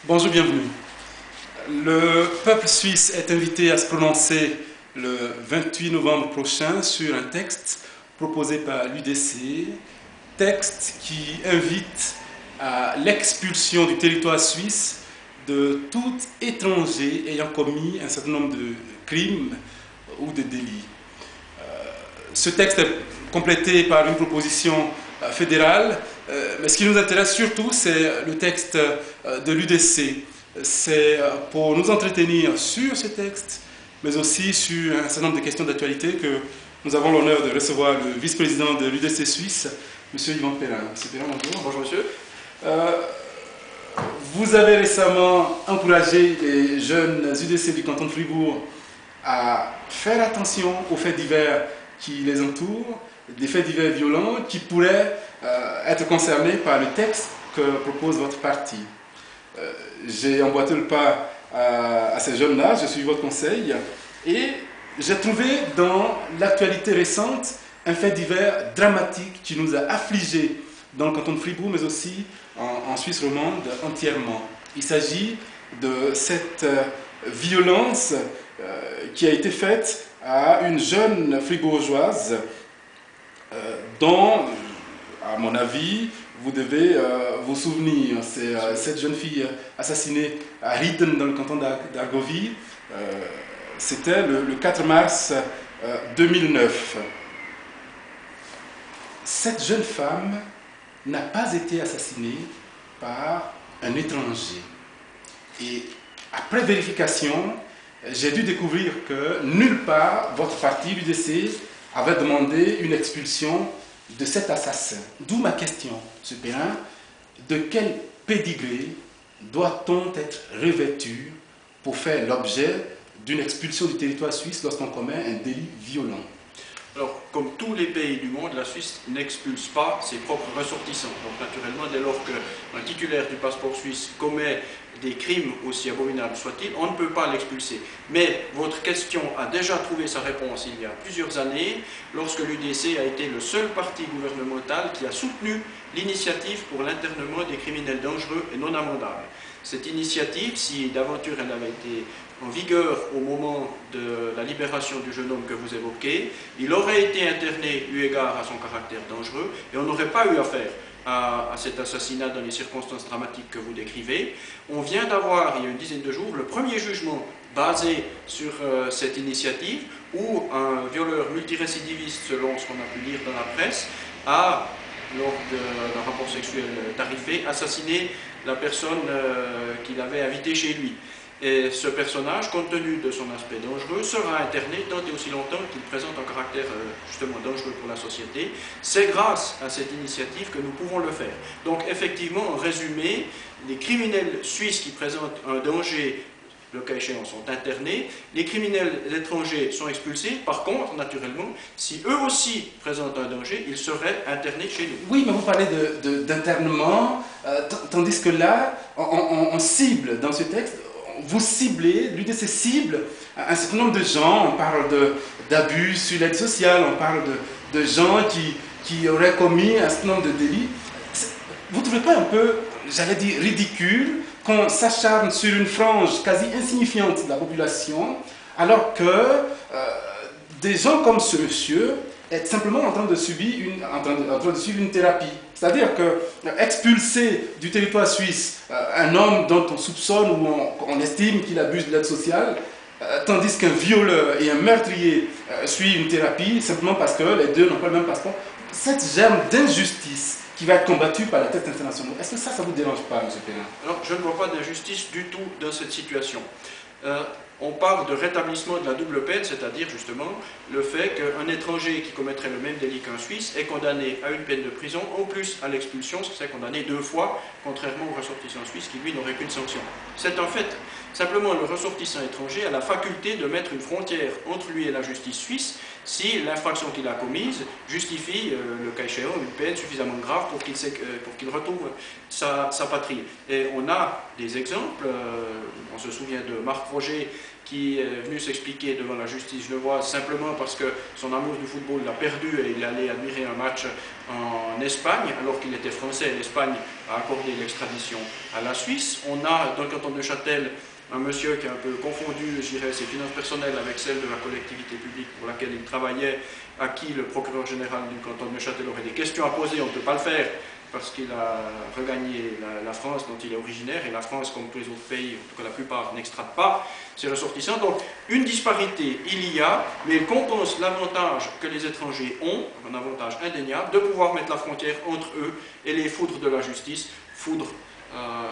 Bonjour, bienvenue. Le peuple suisse est invité à se prononcer le 28 novembre prochain sur un texte proposé par l'UDC, texte qui invite à l'expulsion du territoire suisse de tout étranger ayant commis un certain nombre de crimes ou de délits. Ce texte est complété par une proposition fédérale, mais ce qui nous intéresse surtout, c'est le texte de l'UDC. C'est pour nous entretenir sur ce texte, mais aussi sur un certain nombre de questions d'actualité que nous avons l'honneur de recevoir le vice-président de l'UDC suisse, M. Yvan Perrin. M. Perrin, bonjour. Bonjour, monsieur. Vous avez récemment encouragé les jeunes UDC du canton de Fribourg à faire attention aux faits divers qui les entourent, des faits divers violents qui pourraient être concernés par le texte que propose votre parti. J'ai emboîté le pas à ces jeunes-là, je suis votre conseil, et j'ai trouvé dans l'actualité récente un fait divers dramatique qui nous a affligés dans le canton de Fribourg, mais aussi en Suisse romande entièrement. Il s'agit de cette violence qui a été faite à une jeune fribourgeoise dont, à mon avis, vous devez vous souvenir. C'est cette jeune fille assassinée à Rieden dans le canton d'Argovie. C'était le 4 mars 2009. Cette jeune femme n'a pas été assassinée par un étranger. Et après vérification, j'ai dû découvrir que nulle part votre parti, l'UDC, avait demandé une expulsion de cet assassin. D'où ma question, M. Perrin, de quel pédigré doit-on être revêtu pour faire l'objet d'une expulsion du territoire suisse lorsqu'on commet un délit violent? Alors, comme tous les pays du monde, la Suisse n'expulse pas ses propres ressortissants. Donc, naturellement, dès lors qu'un titulaire du passeport suisse commet des crimes, aussi abominables soient-ils, on ne peut pas l'expulser. Mais votre question a déjà trouvé sa réponse il y a plusieurs années, lorsque l'UDC a été le seul parti gouvernemental qui a soutenu l'initiative pour l'internement des criminels dangereux et non amendables. Cette initiative, si d'aventure elle avait été en vigueur au moment de la libération du jeune homme que vous évoquez, il aurait été interné eu égard à son caractère dangereux et on n'aurait pas eu affaire à cet assassinat dans les circonstances dramatiques que vous décrivez. On vient d'avoir, il y a une dizaine de jours, le premier jugement basé sur cette initiative où un violeur multirécidiviste, selon ce qu'on a pu lire dans la presse, a, lors d'un rapport sexuel tarifé, assassiné la personne qu'il avait invitée chez lui. Et ce personnage, compte tenu de son aspect dangereux, sera interné tant et aussi longtemps qu'il présente un caractère justement dangereux pour la société. C'est grâce à cette initiative que nous pouvons le faire. Donc effectivement, en résumé, les criminels suisses qui présentent un danger, le cas échéant, sont internés. Les criminels étrangers sont expulsés. Par contre, naturellement, si eux aussi présentent un danger, ils seraient internés chez nous. Oui, mais vous parlez d'internement, tandis que là, on cible dans ce texte, vous ciblez, l'UDC cible un certain nombre de gens. On parle d'abus sur l'aide sociale, on parle de gens qui auraient commis un certain nombre de délits. Vous ne trouvez pas un peu, j'allais dire, ridicule qu'on s'acharne sur une frange quasi insignifiante de la population, alors que des gens comme ce monsieur est simplement en train de subir une thérapie? C'est-à-dire que expulser du territoire suisse un homme dont on soupçonne ou on estime qu'il abuse de l'aide sociale, tandis qu'un violeur et un meurtrier suivent une thérapie simplement parce que les deux n'ont pas le même passeport, cette germe d'injustice qui va être combattue par les textes internationaux, est-ce que ça ne vous dérange pas, M. Perrin? Alors, je ne vois pas d'injustice du tout dans cette situation. On parle de rétablissement de la double peine, c'est-à-dire justement le fait qu'un étranger qui commettrait le même délit qu'un Suisse est condamné à une peine de prison, en plus à l'expulsion, ce qui serait condamné 2 fois, contrairement au ressortissant suisse qui lui n'aurait qu'une sanction. C'est un fait. Simplement, le ressortissant étranger a la faculté de mettre une frontière entre lui et la justice suisse si l'infraction qu'il a commise justifie, le cas échéant, une peine suffisamment grave pour qu'il retrouve sa patrie. Et on a des exemples, on se souvient de Marc Roger qui est venu s'expliquer devant la justice genevoise simplement parce que son amour du football l'a perdu et il allait admirer un match en Espagne alors qu'il était français. L'Espagne a accordé l'extradition à la Suisse. On a dans le canton de Neuchâtel un monsieur qui a un peu confondu, je dirais, ses finances personnelles avec celles de la collectivité publique pour laquelle il travaillait, à qui le procureur général du canton de Neuchâtel aurait des questions à poser. On ne peut pas le faire parce qu'il a regagné la France dont il est originaire, et la France, comme tous les autres pays, en tout cas la plupart, n'extrade pas ses ressortissants. Donc une disparité il y a, mais il compense l'avantage que les étrangers ont, un avantage indéniable, de pouvoir mettre la frontière entre eux et les foudres de la justice, foudres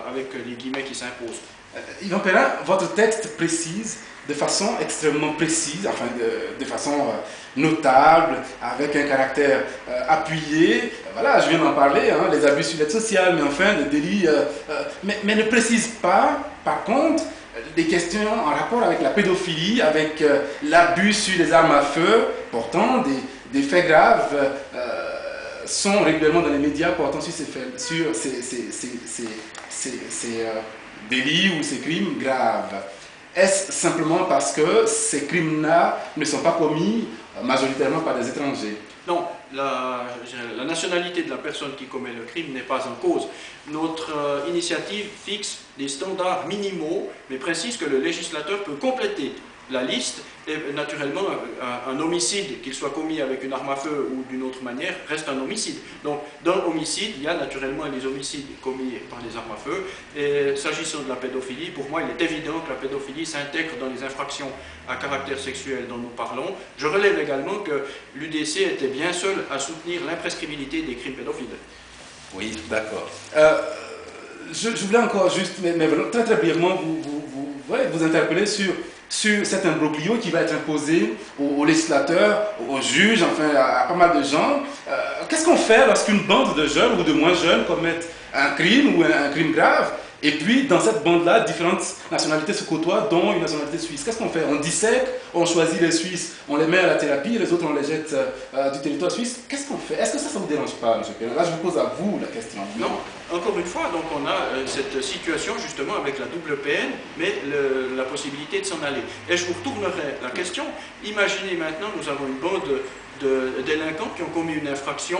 avec les guillemets qui s'imposent. Yvan Perrin, votre texte précise de façon extrêmement précise, enfin de façon notable, avec un caractère appuyé. Voilà, je viens d'en parler, hein, les abus sur l'aide sociale, mais enfin, le délit, mais ne précise pas, par contre, des questions en rapport avec la pédophilie, avec l'abus sur les armes à feu. Pourtant, des faits graves sont régulièrement dans les médias portant sur ces délits ou ces crimes graves. Est-ce simplement parce que ces crimes-là ne sont pas commis majoritairement par des étrangers? Non, la nationalité de la personne qui commet le crime n'est pas en cause. Notre initiative fixe des standards minimaux, mais précise que le législateur peut compléter la liste, et naturellement un homicide, qu'il soit commis avec une arme à feu ou d'une autre manière, reste un homicide. Donc dans l'homicide, il y a naturellement les homicides commis par les armes à feu, et s'agissant de la pédophilie, pour moi il est évident que la pédophilie s'intègre dans les infractions à caractère sexuel dont nous parlons. Je relève également que l'UDC était bien seul à soutenir l'imprescriptibilité des crimes pédophiles. Oui, d'accord. Je voulais encore juste, mais très très brièvement, vous interpeller sur cet imbroglio qui va être imposé aux législateurs, aux juges, enfin à pas mal de gens. Qu'est-ce qu'on fait lorsqu'une bande de jeunes ou de moins jeunes commettent un crime ou un crime grave, et puis dans cette bande-là, différentes nationalités se côtoient, dont une nationalité suisse? Qu'est-ce qu'on fait? On dissèque, on choisit les Suisses, on les met à la thérapie, les autres on les jette du territoire suisse. Qu'est-ce qu'on fait? Est-ce que ça ne vous dérange pas, M. Perrin? Là, je vous pose à vous la question. Non, encore une fois, donc on a cette situation justement avec la double peine, mais la possibilité de s'en aller. Et je vous retournerai la question. Imaginez maintenant, nous avons une bande de délinquants qui ont commis une infraction.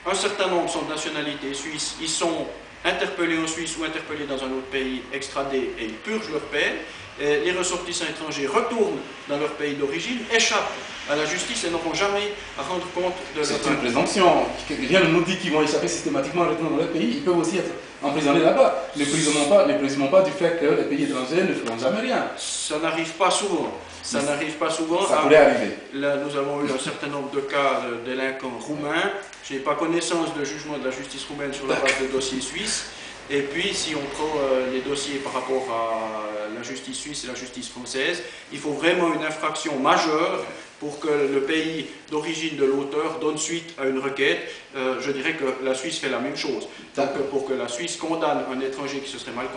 Un certain nombre sont de nationalité suisse, ils sont interpellés en Suisse ou interpellés dans un autre pays, extradés, et ils purgent leur peine. Et les ressortissants étrangers retournent dans leur pays d'origine, échappent à la justice et n'auront jamais à rendre compte de leur... C'est une présomption. Rien ne nous dit qu'ils vont échapper systématiquement en retournant dans leur pays. Ils peuvent aussi être emprisonnés là-bas. Ne présumons pas du fait que les pays étrangers ne feront jamais rien. Ça n'arrive pas souvent. Ça n'arrive pas souvent. Ça pourrait arriver. Là, nous avons eu un certain nombre de cas de délinquants roumains. Je n'ai pas connaissance de jugement de la justice roumaine sur la base de dossiers suisses. Et puis, si on prend les dossiers par rapport à la justice suisse et la justice française, il faut vraiment une infraction majeure pour que le pays d'origine de l'auteur donne suite à une requête. Je dirais que la Suisse fait la même chose. Donc, pour que la Suisse condamne un étranger qui se serait mal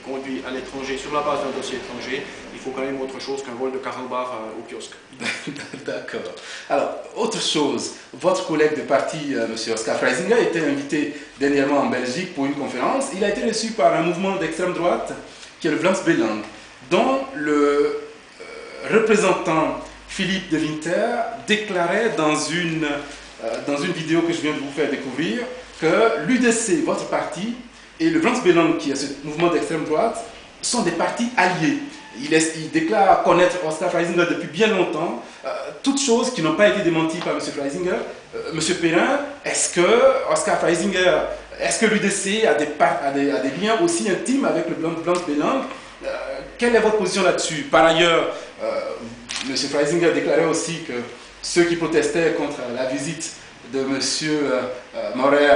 conduit à l'étranger sur la base d'un dossier étranger, il faut quand même autre chose qu'un vol de carambar au kiosque. D'accord. Alors, autre chose, votre collègue de parti, M. Oscar Freisinger, était invité dernièrement en Belgique pour une conférence. Il a été reçu par un mouvement d'extrême droite qui est le Vlaams Belang, dont le représentant Philippe de Winter déclarait dans une vidéo que je viens de vous faire découvrir que l'UDC, votre parti, et le Vlaams Belang, qui est ce mouvement d'extrême droite, sont des partis alliés. Il déclare connaître Oscar Freisinger depuis bien longtemps, toutes choses qui n'ont pas été démenties par M. Freisinger. M. Perrin, est-ce que Oscar Freisinger, est-ce que l'UDC a des liens aussi intimes avec le Vlaams Belang? Quelle est votre position là-dessus? Par ailleurs, M. Freisinger déclarait aussi que ceux qui protestaient contre la visite de M. Morer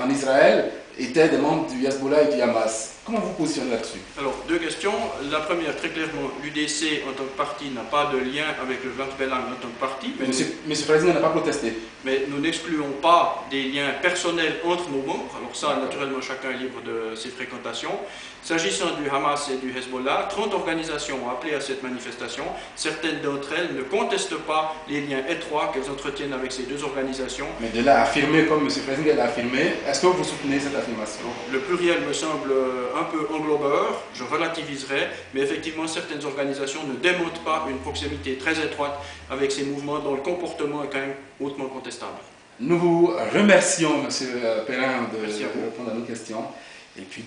en Israël étaient des membres du Hezbollah et du Hamas. Comment vous positionnez là-dessus? Alors, deux questions. La première, très clairement, l'UDC en tant que parti n'a pas de lien avec le Vlaams Belang en tant que parti. Mais M. Freisinger n'a pas protesté. Mais nous n'excluons pas des liens personnels entre nos membres. Alors ça, naturellement, chacun est libre de ses fréquentations. S'agissant du Hamas et du Hezbollah, 30 organisations ont appelé à cette manifestation. Certaines d'entre elles ne contestent pas les liens étroits qu'elles entretiennent avec ces deux organisations. Mais de là à affirmer, comme M. Freisinger l'a affirmé, est-ce que vous soutenez cette affirmation? Le pluriel me semble un peu englobeur, je relativiserai, mais effectivement certaines organisations ne démontrent pas une proximité très étroite avec ces mouvements dont le comportement est quand même hautement contestable. Nous vous remercions, M. Perrin, de Merci à vous. répondre à nos questions. Et puis,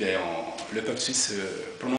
le peuple suisse prononce